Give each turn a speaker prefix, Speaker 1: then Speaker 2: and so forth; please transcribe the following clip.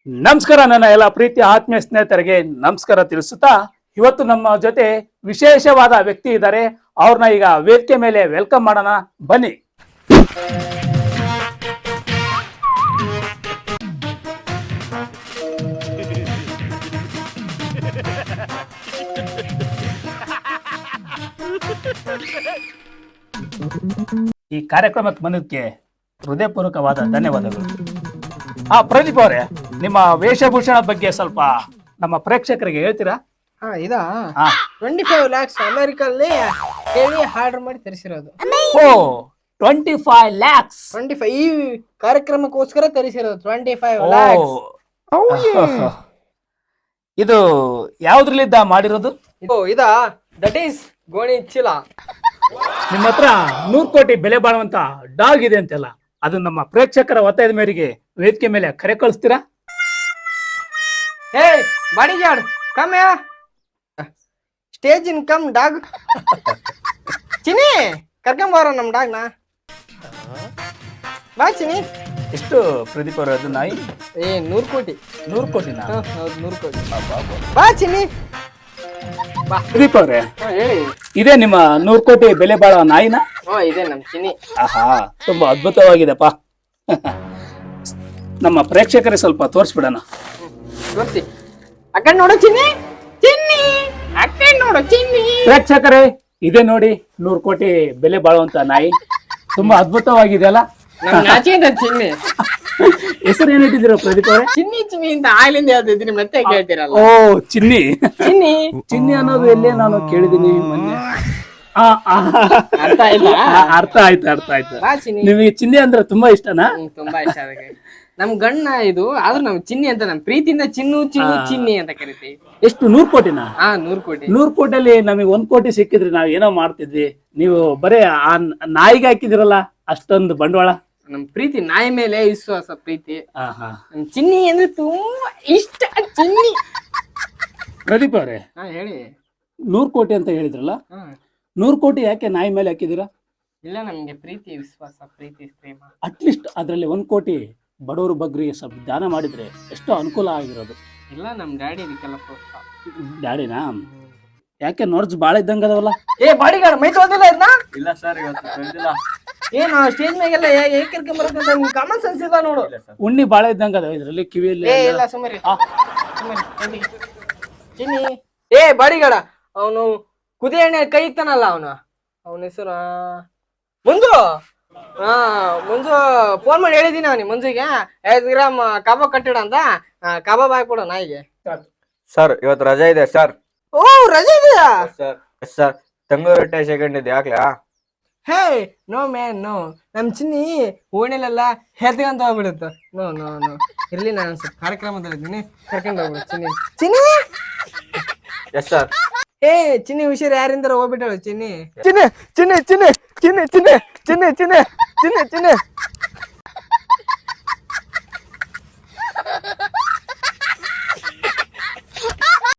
Speaker 1: ನಮಸ್ಕಾರ ನನ್ನ ಎಲ್ಲ ಪ್ರೀತಿ ಆತ್ಮೀಯ ಸ್ನೇಹಿತರಿಗೆ ನಮಸ್ಕಾರ ತಿಳಿಸುತ್ತಾ ಇವತ್ತು ನಮ್ಮ ಜೊತೆ ವಿಶೇಷವಾದ ವ್ಯಕ್ತಿ ಇದ್ದಾರೆ. ಅವ್ರನ್ನ ಈಗ ವೇದಿಕೆ ಮೇಲೆ ವೆಲ್ಕಮ್ ಮಾಡೋಣ, ಬನ್ನಿ. ಈ ಕಾರ್ಯಕ್ರಮಕ್ಕೆ ಬಂದಕ್ಕೆ ಹೃದಯಪೂರ್ವಕವಾದ ಧನ್ಯವಾದಗಳು. ಪ್ರದೀಪ್ ಅವರೇ, ನಿಮ್ಮ ವೇಷಭೂಷಣ ಬಗ್ಗೆ ಸ್ವಲ್ಪ ನಮ್ಮ ಪ್ರೇಕ್ಷಕರಿಗೆ ಹೇಳ್ತೀರಾ?
Speaker 2: ಇದಾ 25 lakhs ಅಮೆರಿಕಲ್ಲಿ ಹೇಳಿ ಆರ್ಡರ್ ಮಾಡಿ ತರಿಸಿರೋದು.
Speaker 1: ಓ 25 lakhs
Speaker 2: 25 ಈ ಕಾರ್ಯಕ್ರಮಕ್ಕೋಸ್ಕರ ತರಿಸಿರೋದು 25 lakhs.
Speaker 1: ಇದು ಯಾವ್ದ್ರಲ್ಲಿದ್ದ ಮಾಡಿರೋದು?
Speaker 2: ಇದಾ ದಟ್ ಈಸ್ ಗೋಣಿ ಚೀಲ.
Speaker 1: ನಿಮ್ಮ ಹತ್ರ 100 ಕೋಟಿ ಬೆಲೆ ಬಾಳುವಂತ ಡಾಗ್ ಇದೆ ಅಂತೆಲ್ಲ, ಅದು ನಮ್ಮ ಪ್ರೇಕ್ಷಕರ ಒತ್ತಾಯದ ಮೇರೆಗೆ ವೇದಿಕೆ ಮೇಲೆ ಕರೆ ಕಳಿಸ್ತೀರಾ?
Speaker 2: Hey bodyguard, come here. Stage in come dog. Chinni ಕರ್ಕೊಂಬಾರ ನಮ್ ಡಾಗ್ನ. ಬಾ ಚಿನಿ.
Speaker 1: ಎಷ್ಟು ಪ್ರದೀಪ್ ಅವರು ಅದು ನಾಯಿ?
Speaker 2: 100 ಕೋಟಿ.
Speaker 1: 100 ಕೋಟಿನ?
Speaker 2: ಹೌದು 100 ಕೋಟಿ. ಬಾ ಚಿನಿ.
Speaker 1: ಪ್ರದೀಪ್ ಅವ್ರೆ,
Speaker 2: ಹೇಳಿ.
Speaker 1: ಇದೇ ನಿಮ್ಮ 100 ಕೋಟಿ ಬೆಲೆ ಬಾಳೋ ನಾಯಿನ?
Speaker 2: ಇದೆ ನಮ್ ಚಿನಿ.
Speaker 1: ಆಹಾ, ತುಂಬಾ ಅದ್ಭುತವಾಗಿದೆಪ್ಪ. ನಮ್ಮ ಪ್ರೇಕ್ಷಕರಿಗೆ ಸ್ವಲ್ಪ ತೋರಿಸ್ಬಿಡೋಣ.
Speaker 2: ತೋರಿಸಿ. ಅಕ್ಕ ನೋಡು ಚಿನ್ನಿ, ಚಿನ್ನಿ ಅಕ್ಕ ನೋಡು ಚಿನ್ನಿ.
Speaker 1: ಪ್ರೇಕ್ಷಕರೇ, ಇದೇ ನೋಡಿ 100 ಕೋಟಿ ಬೆಲೆ ಬಾಳುವಂತ ನಾಯಿ. ತುಂಬಾ ಅದ್ಭುತವಾಗಿದೆಯಲ್ಲ.
Speaker 2: ನಾಚಿಂದ ಚಿನ್ನಿ.
Speaker 1: ಹೆಸರು ಏನ್ ಇಟ್ಟಿದ್ದೀರಾ ಪ್ರದೀಪ್ ಅವರೇ?
Speaker 2: ಚಿನ್ನಿ ಚಿನ್ನಿ ಅಂತ ಆಗ್ಲಿಂದ ಹೇಳ್ತಿದ್ದೀನಿ, ಮತ್ತೆ ಕೇಳ್ತೀರಲ್ಲ.
Speaker 1: ಓ ಚಿನ್ನಿ.
Speaker 2: ಚಿನ್ನಿ
Speaker 1: ಚಿನ್ನಿ ಅನ್ನೋದು ಎಲ್ಲೇ ನಾನು ಕೇಳಿದೀನಿ ಮೊನ್ನೆ.
Speaker 2: ಅರ್ಥ ಆಯ್ತಾ?
Speaker 1: ಅರ್ಥ ಆಯ್ತು.
Speaker 2: ಬಾ ಚಿನ್ನಿ.
Speaker 1: ನಿಮಗೆ ಚಿನ್ನಿ ಅಂದ್ರೆ ತುಂಬಾ ಇಷ್ಟನಾ?
Speaker 2: ತುಂಬಾ ಇಷ್ಟ ಅದಕ್ಕೆ. ನಮ್ ಗಣ್ಣ ಇದು ಆದ್ರೂ ನಮ್ ಚಿನ್ನಿ ಅಂತ ನಮ್ ಪ್ರೀತಿಯಿಂದ ಚಿನ್ನು ಚಿನ್ನು ಚಿನ್ನಿ ಅಂತ ಕರಿತೀವಿ.
Speaker 1: ಎಷ್ಟು 100 ಕೋಟಿನ?
Speaker 2: 100 ಕೋಟಿ.
Speaker 1: 100 ಕೋಟಿಯಲ್ಲಿ ನಮಗೆ 1 ಕೋಟಿ ಸಿಕ್ಕಿದ್ರೆ ನಾವ್ ಏನೋ ಮಾಡ್ತಿದ್ವಿ. ನೀವು ಬರೇ ಆ ನಾಯಿಗೆ ಹಾಕಿದಿರಲ್ಲ ಅಷ್ಟೊಂದು ಬಂಡವಾಳ.
Speaker 2: ನಮ್ ಪ್ರೀತಿ ನಾಯಿ ಮೇಲೆ ವಿಶ್ವಾಸ, ಪ್ರೀತಿ. ನಮ್ ಚಿನ್ನಿ ಅಂದ್ರೆ ತುಂಬಾ ಇಷ್ಟ ಚಿನ್ನಿ.
Speaker 1: ಪ್ರದೀಪ್ ಅವರೇ,
Speaker 2: ಹೇಳಿ.
Speaker 1: 100 ಕೋಟಿ ಅಂತ ಹೇಳಿದ್ರಲ್ಲ, 100 ಕೋಟಿ ಯಾಕೆ ನಾಯಿ ಮೇಲೆ ಹಾಕಿದಿರಾ?
Speaker 2: ಇಲ್ಲ, ನಮ್ಗೆ ಪ್ರೀತಿ ವಿಶ್ವಾಸ, ಪ್ರೀತಿ ಪ್ರೇಮ.
Speaker 1: ಅಟ್ಲೀಸ್ಟ್ ಅದ್ರಲ್ಲಿ 1 ಕೋಟಿ ಬಡವರು ಬಗ್ಗರಿಗೆ ಸ್ವಲ್ಪ ದಾನ ಮಾಡಿದ್ರೆ ಎಷ್ಟೋ ಅನುಕೂಲ ಆಗಿರೋದು.
Speaker 2: ಇಲ್ಲ, ನಮ್ ಡ್ಯಾಡಿ ಇದಕ್ಕೆಲ್ಲ ಪ್ರೋತ್ಸಾಹ.
Speaker 1: ಡ್ಯಾಡಿನಾ? ಯಾಕೆ ನೋಡ್ಸ್ ಬಾಳ ಇದ್ದಂಗ ಅದವಲ್ಲ?
Speaker 2: ಬಾಡಿಗಾರ್ಡ್ ಮೈ ತೊಳ್ದಿಲ್ಲ ಇದನ್ನ?
Speaker 3: ಇಲ್ಲ ಸರ್, ಇವತ್ತು ಬಂದಿಲ್ಲ.
Speaker 2: ಏನು ಸ್ಟೇಜ್ ಮೇಗೆಲ್ಲ ಹೇಗೆ ಕರ್ಕೊಂಬರಕಂತ ನಿಮ್ ಕಾಮನ್ ಸೆನ್ಸ್ ಇಲ್ಲ ನೋಡು.
Speaker 1: ಉಣ್ಣಿ ಬಾಳ ಇದ್ದಂಗ ಅದಾವ ಇದ್ರಲ್ಲಿ, ಕಿವಿಯಲ್ಲಿ.
Speaker 2: ಇಲ್ಲ ಸುಮ್ಮರಿ. ಚಿನ್ನಿ. ಬಾಡಿಗಾರ್ಡ ಅವನು ಕುದಿ ಎಣ್ಣೆ ಕೈ ಇಕ್ತಾನಲ್ಲ, ಅವನ ಹೆಸರು ಮುಂಜು. ಮುಂಜು ಫೋನ್ ಮಾಡಿ ಹೇಳಿದೀನಿ ಅವನಿಗೆ, ಮಂಜುಗೆ 5 ಗ್ರಾಮ್ ಕಬಾಬ್ ಕಟ್ಟಿಡ ಅಂತ. ಕಬಾಬ್ ಹಾಕೊಡ ನಾಯಿಗೆ.
Speaker 3: ಸರ್ ಇವತ್ತು ರಜೆ ಇದೆ ಸರ್.
Speaker 2: ಓ ರಜೆ ಇದೆಯಾ?
Speaker 3: ಸರ್ ತಂಗೂರು ರೊಟ್ಟೆ ಸೆಕೆಂಡ್ ಇದೆ, ಹಾಕ್ಲಾ?
Speaker 2: Hey no man no. ನಮ್ ಚಿನ್ನಿ ಓಣಿಲೆಲ್ಲ ಹೆತ್ಕೊಂತ ಹೋಗ್ಬಿಡುತ್ತ. ನೋ ನೋ ನೋ ಇರ್ಲಿ, ನಾನು ಸ್ವಲ್ಪ ಕಾರ್ಯಕ್ರಮದಲ್ಲಿ ಇದ್ದೀನಿ, ಕರ್ಕೊಂಡು ಹೋಗ್ಬಿಡು ಚಿನ್ನಿ. ಚಿನ್ನಿ.
Speaker 3: Yes sir.
Speaker 2: ಚಿನ್ನಿ ಹುಷಾರ್, ಯಾರಿಂದಾರ ಹೋಗ್ಬಿಟ್ಟಾಳು ಚಿನ್ನಿ.
Speaker 3: ಚಿನ್ನೆ ಚಿನ್ನೆ ಚಿನ್ನೆ ಚಿನ್ನೆ ಚಿನ್ನೆ ಚಿನ್ನೆ ಚಿನ್ನೆ ಚಿನ್ನೆ ಚಿನ್ನೆ